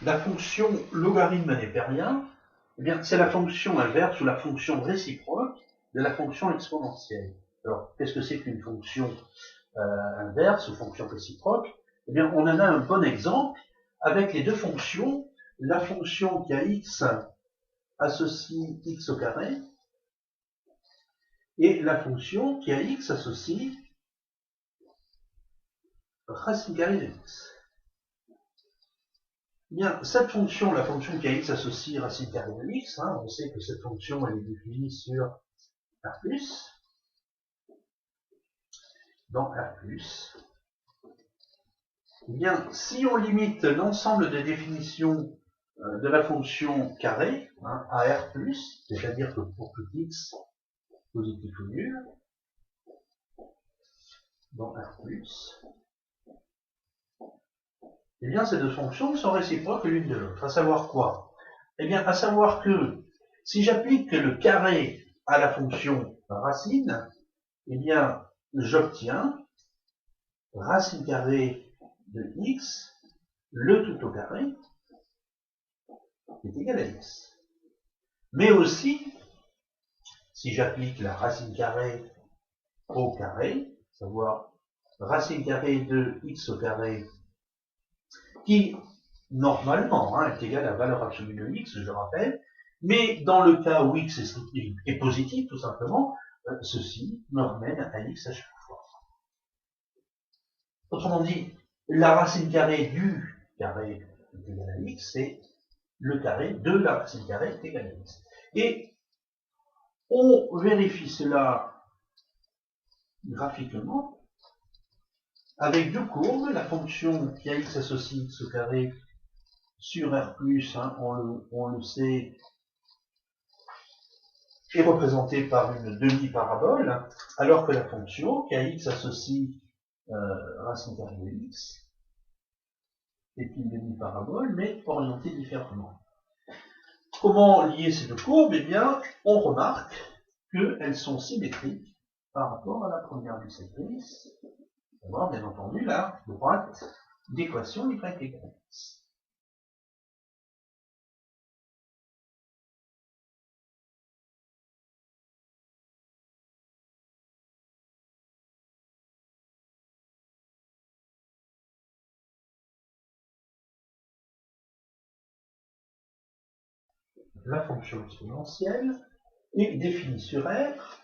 la fonction logarithme népérien, eh bien, c'est la fonction inverse ou la fonction réciproque de la fonction exponentielle. Alors, qu'est-ce que c'est qu'une fonction inverse ou fonction réciproque? Eh bien, on en a un bon exemple avec les deux fonctions, la fonction qui a x associe x au carré et la fonction qui a x associe racine carrée de x. Bien, cette fonction, la fonction qui a x associe racine carrée de x, on sait que cette fonction elle est définie sur R+, dans R+. Eh bien, si on limite l'ensemble de définitions de la fonction carrée à R+, c'est-à-dire que pour tout x positif ou nul, dans R+, eh bien, ces deux fonctions sont réciproques l'une de l'autre. À savoir quoi? Eh bien, à savoir que si j'applique le carré à la fonction racine, eh bien, j'obtiens racine carrée de x, le tout au carré, qui est égal à x. Mais aussi, si j'applique la racine carrée au carré, savoir racine carrée de x au carré, qui normalement est égal à la valeur absolue de x, je rappelle, mais dans le cas où x est positif, tout simplement, ceci me ramène à x à chaque fois. Autrement dit, la racine carrée du carré est égal à x, c'est le carré de la racine carrée est égal à x. Et on vérifie cela graphiquement avec deux courbes, la fonction qui a x associe x au carré sur R+, on le sait, est représentée par une demi-parabole, alors que la fonction qui a x associe racine carrée de x est une demi-parabole, mais orientée différemment. Comment lier ces deux courbes? Eh bien, on remarque qu'elles sont symétriques par rapport à la première bisectrice, avoir bien entendu la droite d'équation y égale x. La fonction exponentielle est définie sur R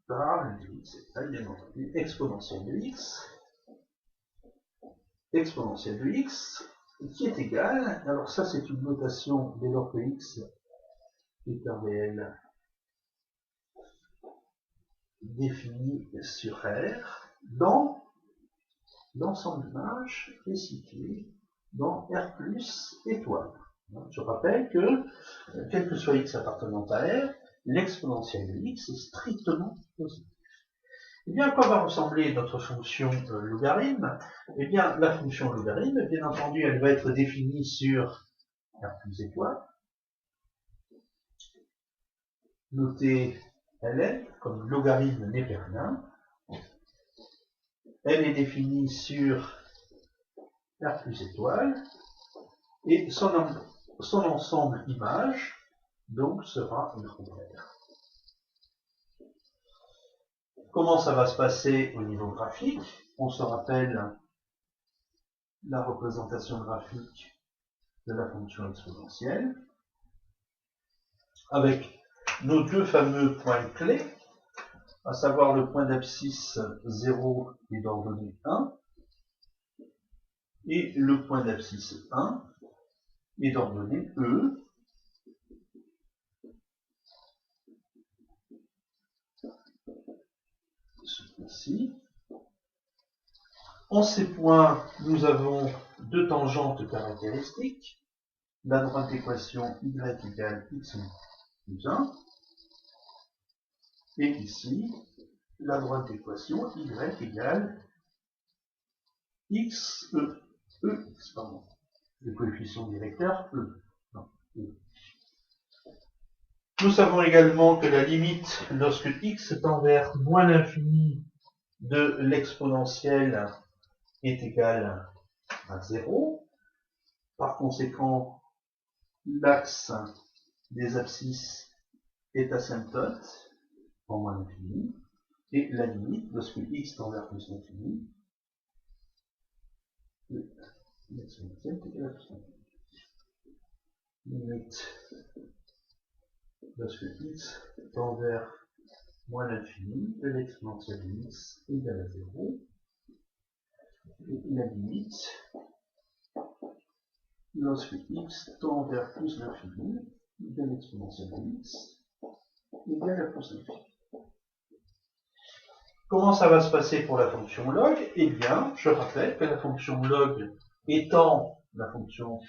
par le dx, c'est bien entendu exponentielle de x, qui est égale, alors ça c'est une notation dès lors que x est un réel défini sur R, dans l'ensemble d'images est situé dans R plus étoile. Je rappelle que, quel que soit x appartenant à R, l'exponentielle de x est strictement positive. Eh bien, à quoi va ressembler notre fonction logarithme? Eh bien, la fonction logarithme, bien entendu, elle va être définie sur R plus étoile, notée Ln comme logarithme népérien. Elle est définie sur R plus étoile, et son ensemble image, donc, sera une R. Comment ça va se passer au niveau graphique? On se rappelle la représentation graphique de la fonction exponentielle, avec nos deux fameux points clés, à savoir le point d'abscisse 0 est d'ordonnée 1, et le point d'abscisse 1 est d'ordonnée E. Ce point-ci. En ces points, nous avons deux tangentes caractéristiques, la droite d'équation y égale x plus 1, et ici, la droite d'équation y égale x, pardon, le coefficient directeur E. Non, E. Nous savons également que la limite, lorsque x tend vers moins l'infini de l'exponentielle est égal à 0. Par conséquent, l'axe des abscisses est asymptote en moins l'infini, et la limite, lorsque x tend vers plus l'infini, l'exponentielle est égal à plus l'infini. Limite, lorsque x tend vers moins l'infini, de l'exponentielle de x égale à 0, et la limite, lorsque x tend vers plus l'infini, de l'exponentielle de x égale à plus l'infini. Comment ça va se passer pour la fonction log? Eh bien, je rappelle que la fonction log étant la fonction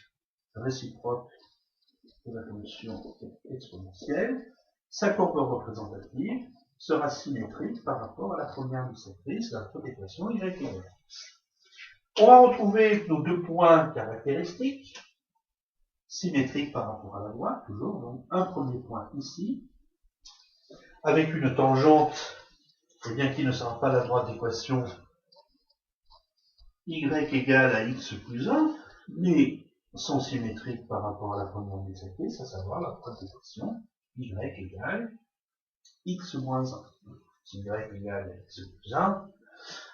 réciproque de la fonction exponentielle, sa courbe représentative sera symétrique par rapport à la première bisectrice, la équation y égale. On va retrouver nos deux points caractéristiques, symétriques par rapport à la droite, toujours, donc un premier point ici, avec une tangente, et bien qui ne sera pas la droite d'équation y égale à x plus 1, mais sont symétriques par rapport à la première bisectrice, à savoir la droite d'équation y égale x moins 1. Si y égale à x plus 1,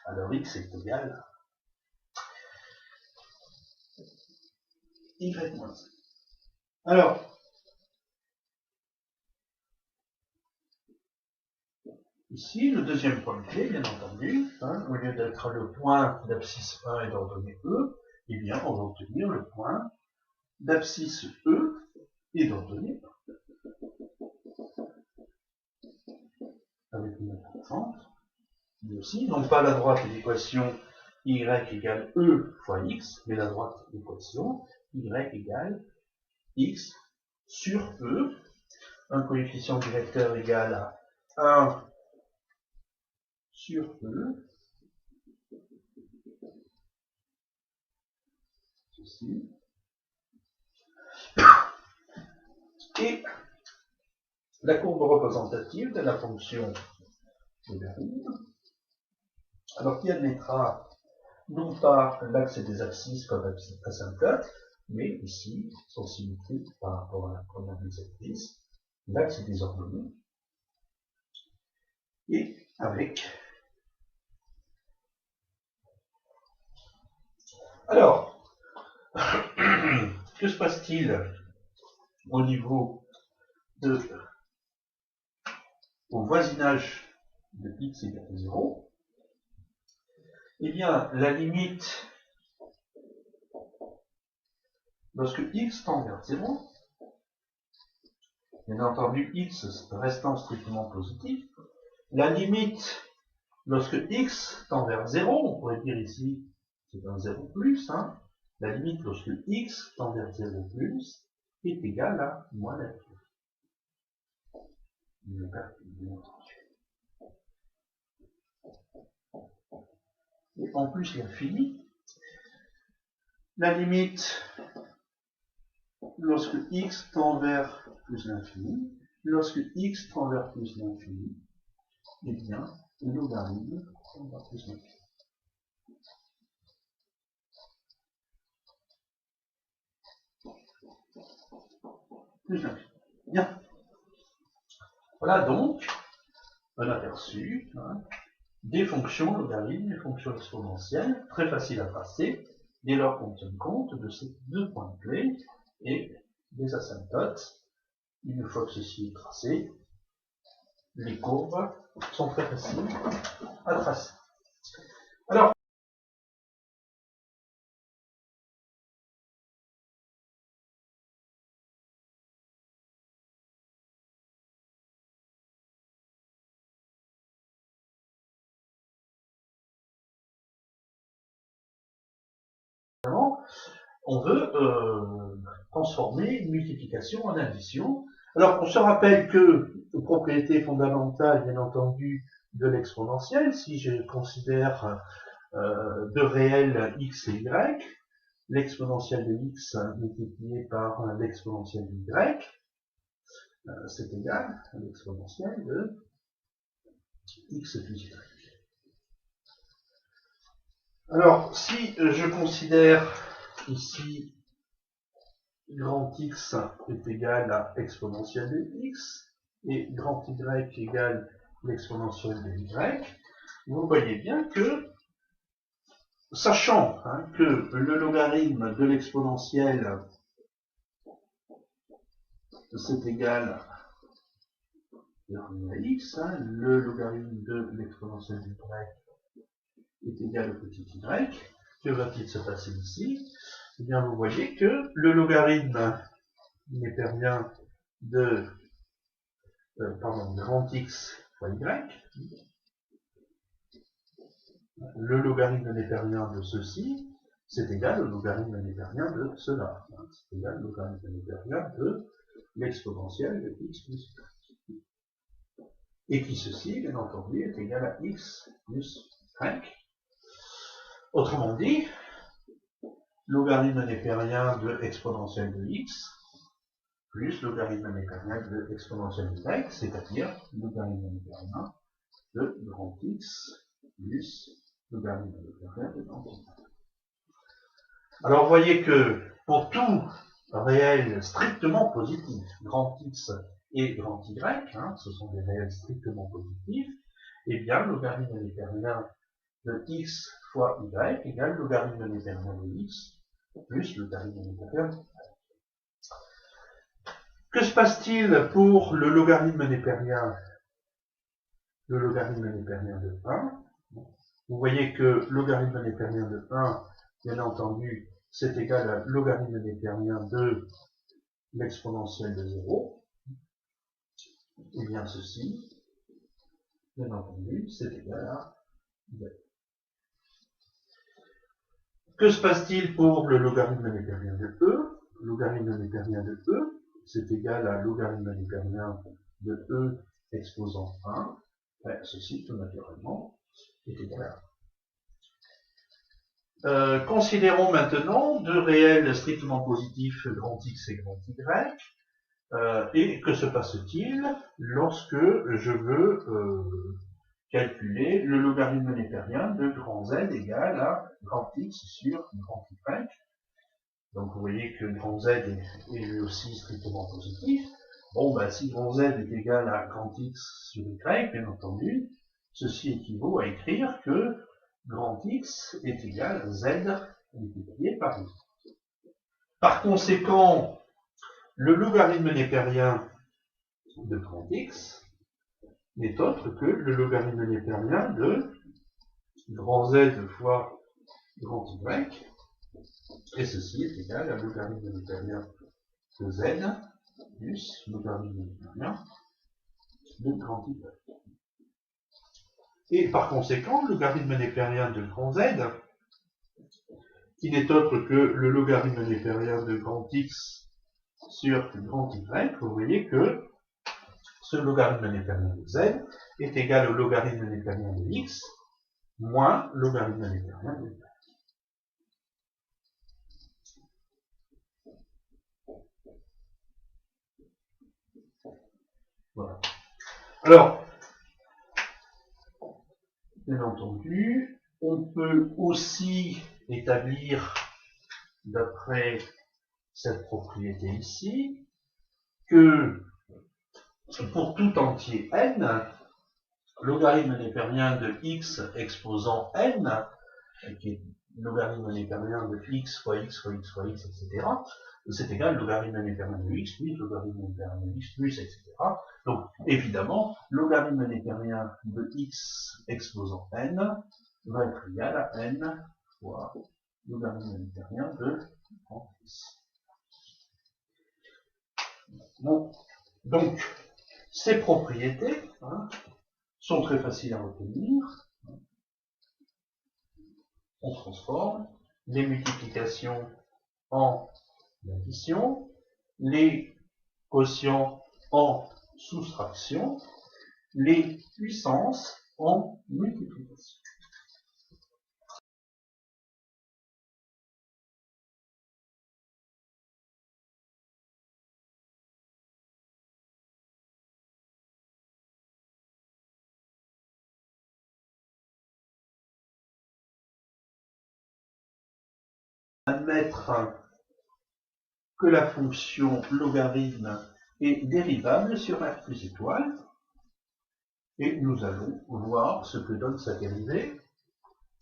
alors x est égal à y moins 1. Alors, ici, le deuxième point clé, bien entendu, au lieu d'être le point d'abscisse 1 et d'ordonnée E, eh bien, on va obtenir le point d'abscisse E et d'ordonnée 1. Avec une constante, mais aussi, non pas la droite de l'équation y égale E fois x, mais la droite de l'équation y égale x sur E, un coefficient directeur égal à 1 sur E, ceci, et la courbe représentative de la fonction logarithme, alors qui admettra non pas l'axe des abscisses comme asymptote, mais ici sont symétriques par rapport à la première bisectrice, l'axe des ordonnées, et avec. Alors, que se passe-t-il au niveau de, au voisinage de x égale à 0? Eh bien, la limite, lorsque x tend vers 0, bien entendu x restant strictement positif, la limite, lorsque x tend vers 0, on pourrait dire ici, c'est un 0 plus, la limite lorsque x tend vers 0 plus est égale à moins l'infini. Et en plus l'infini, la limite lorsque x tend vers plus l'infini, lorsque x tend vers plus l'infini, eh bien, le logarithme tend vers plus l'infini. Plus l'infini. Bien. Voilà donc un aperçu des fonctions logarithmes, des fonctions exponentielles, très facile à tracer, dès lors qu'on tient compte de ces deux points clés et des asymptotes. Une fois que ceci est tracé, les courbes sont très faciles à tracer. Alors, on veut transformer une multiplication en addition. Alors, on se rappelle que propriété fondamentale, bien entendu, de l'exponentielle, si je considère deux réels x et y, l'exponentielle de x multiplié par l'exponentielle de y, c'est égal à l'exponentielle de x plus y. Alors, si je considère ici grand X est égal à exponentielle de X et grand Y égale l'exponentielle de Y, vous voyez bien que, sachant que le logarithme de l'exponentielle c'est égal à X, le logarithme de l'exponentielle de Y est égal au petit y, que va-t-il se passer ici? Eh bien, vous voyez que le logarithme népérien de grand X fois Y, le logarithme népérien de ceci, c'est égal au logarithme népérien de cela. C'est égal au logarithme népérien de l'exponentielle de x plus y. Et qui ceci, bien entendu, est égal à x plus y. Autrement dit, logarithme népérien de exponentielle de x plus logarithme népérien de exponentielle de y, c'est-à-dire logarithme népérien de grand X plus logarithme népérien de grand Y. Alors vous voyez que pour tout réel strictement positif, grand X et grand Y, ce sont des réels strictement positifs, et bien logarithme népérien de x fois y égale logarithme népérien de x plus logarithme népérien de y. Que se passe-t-il pour le logarithme népérien de 1? Vous voyez que logarithme népérien de 1, bien entendu, c'est égal à logarithme népérien de l'exponentielle de 0. Et bien ceci, bien entendu, c'est égal à y. Que se passe-t-il pour le logarithme népérien de E? Logarithme népérien de E, c'est égal à logarithme népérien de E exposant 1. Ceci, tout naturellement, est égal à 1. Considérons maintenant deux réels strictement positifs, grand X et grand Y. Et que se passe-t-il lorsque je veux calculer le logarithme népérien de grand Z égale à grand X sur grand Y? Donc vous voyez que grand Z est lui aussi strictement positif. Bon, si grand Z est égal à grand X sur Y, bien entendu, ceci équivaut à écrire que grand X est égal à Z multiplié par I. Par conséquent, le logarithme népérien de grand X n'est autre que le logarithme népérien de grand Z fois grand Y, et ceci est égal à logarithme népérien de Z plus logarithme népérien de grand Y. Et par conséquent, le logarithme népérien de grand Z, qui n'est autre que le logarithme népérien de grand X sur grand Y, vous voyez que ce logarithme népérien de Z est égal au logarithme népérien de X moins logarithme népérien de Y. Voilà. Alors, bien entendu, on peut aussi établir, d'après cette propriété ici, que pour tout entier n, logarithme népérien de x exposant n, qui est logarithme népérien de x fois x fois x fois x, etc., c'est égal logarithme népérien de x plus logarithme népérien de x plus, etc. Donc, évidemment, logarithme népérien de x exposant n va être égal à n fois logarithme népérien de x. Bon, donc, ces propriétés sont très faciles à retenir. On transforme les multiplications en addition, les quotients en soustraction, les puissances en multiplication. admettre que la fonction logarithme est dérivable sur R plus étoile, et nous allons voir ce que donne sa dérivée.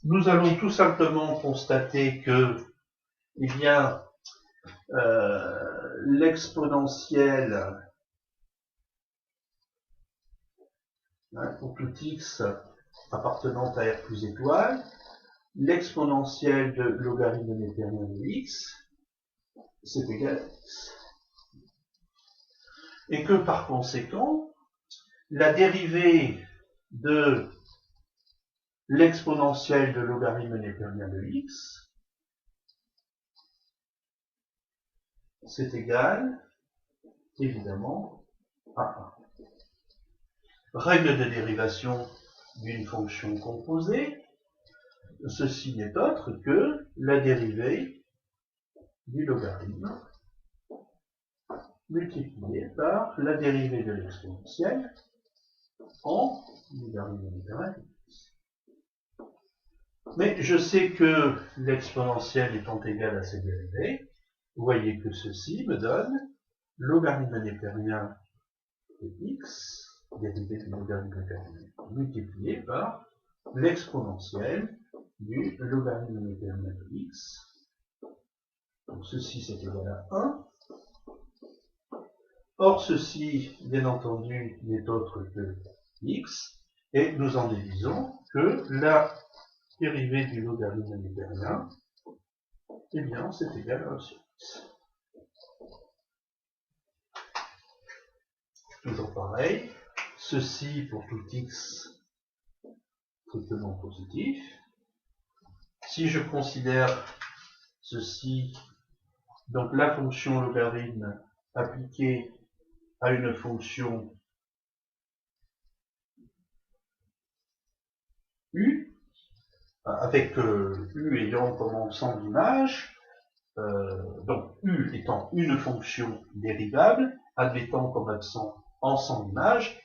Nous allons tout simplement constater que, eh bien, l'exponentielle pour tout x appartenant à R plus étoile, l'exponentielle de logarithme népérien de x, c'est égal à x. Et que par conséquent, la dérivée de l'exponentielle de logarithme népérien de x, c'est égal, évidemment, à 1. Règle de dérivation d'une fonction composée, ceci n'est autre que la dérivée du logarithme multipliée par la dérivée de l'exponentielle en logarithme népérien. Mais je sais que l'exponentielle étant égale à cette dérivée, vous voyez que ceci me donne logarithme népérien de x, dérivée du logarithme népérien, multiplié par l'exponentielle du logarithme népérien de x. Donc ceci c'est égal à 1. Or ceci, bien entendu, n'est autre que x, et nous en déduisons que la dérivée du logarithme népérien, eh bien, c'est égal à 1 sur x. Toujours pareil, ceci pour tout x strictement positif. Si je considère ceci, donc la fonction logarithme appliquée à une fonction u, avec u ayant comme ensemble d'image, donc u étant une fonction dérivable, admettant comme absent ensemble d'image,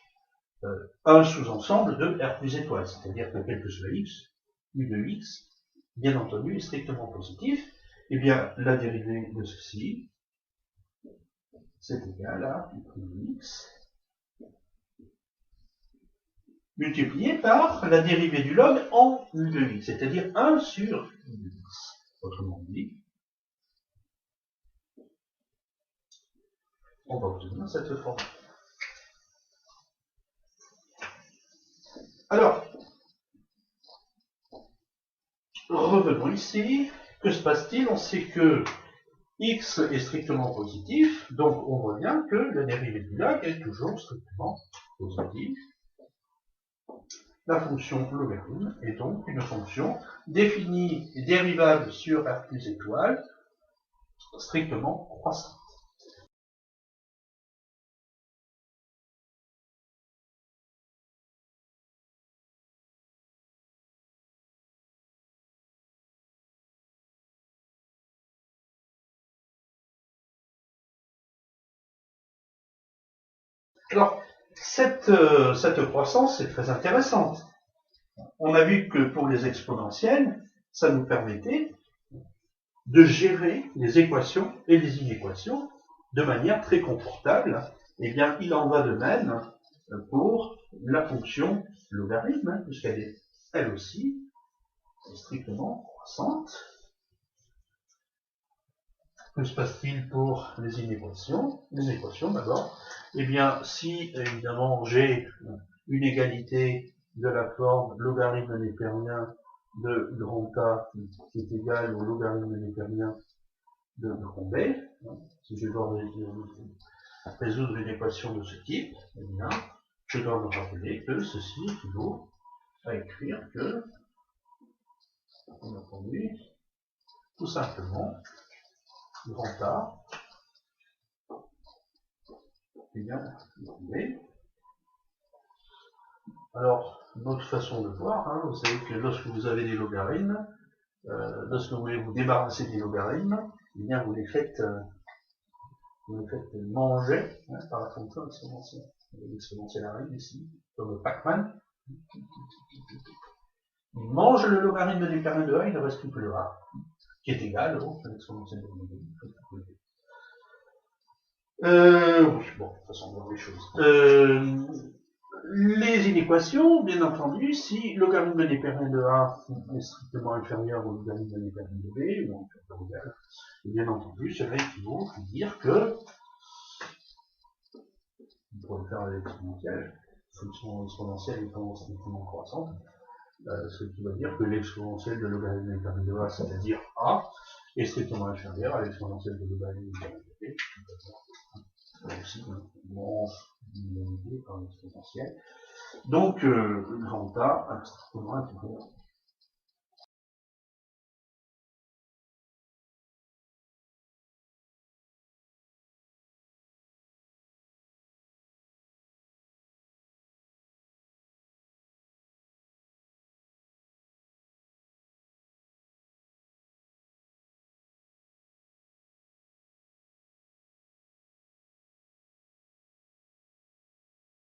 un sous-ensemble de R plus étoile, c'est-à-dire que quel que soit x, u de x, bien entendu, est strictement positif, et bien la dérivée de ceci, c'est égal à u de x, multiplié par la dérivée du log en u de x, c'est-à-dire 1 sur u de x, autrement dit. On va obtenir cette forme. Alors, revenons ici. Que se passe-t-il? On sait que x est strictement positif, donc on voit bien que la dérivée du log est toujours strictement positive. La fonction logarithme est donc une fonction définie et dérivable sur R plus étoile, strictement croissante. Alors, cette croissance est très intéressante. On a vu que pour les exponentielles, ça nous permettait de gérer les équations et les inéquations de manière très confortable. Eh bien, il en va de même pour la fonction logarithme, puisqu'elle est, elle aussi, strictement croissante. Que se passe-t-il pour les inéquations? Les équations, d'abord. Eh bien, si, évidemment, j'ai une égalité de la forme logarithme népérien de grand A qui est égal au logarithme népérien de grand B, si je dois résoudre une équation de ce type, eh bien, je dois me rappeler que ceci équivaut à écrire que, on a entendu, tout simplement, grand A, eh bien, B. Alors, notre façon de voir, vous savez que lorsque vous avez des logarithmes, lorsque vous voulez vous débarrasser des logarithmes, eh bien, vous les faites manger par la fonction exponentielle. L'exponentielle arrive ici, comme Pac-Man. Il mange le logarithme népérien de A, il ne reste plus que le A. qui est égal donc, à l'exponentielle de l'oméga b. Oui, bon, de toute façon, on voit les choses. Les inéquations, bien entendu, si logarithme népérien de A est strictement inférieur au logarithme népérien de B, ou inférieur ou égal, bien entendu, cela équivaut à dire que, on pourrait le faire avec l'exponentielle, fonction exponentielle étant strictement croissante, ce qui va dire que l'exponentielle de logarithme népérien de A, c'est-à-dire A, est strictement inférieur à l'exponentielle de logarithme népérien de B, aussi limité par l'exponentielle. Donc, grand A, strictement inférieur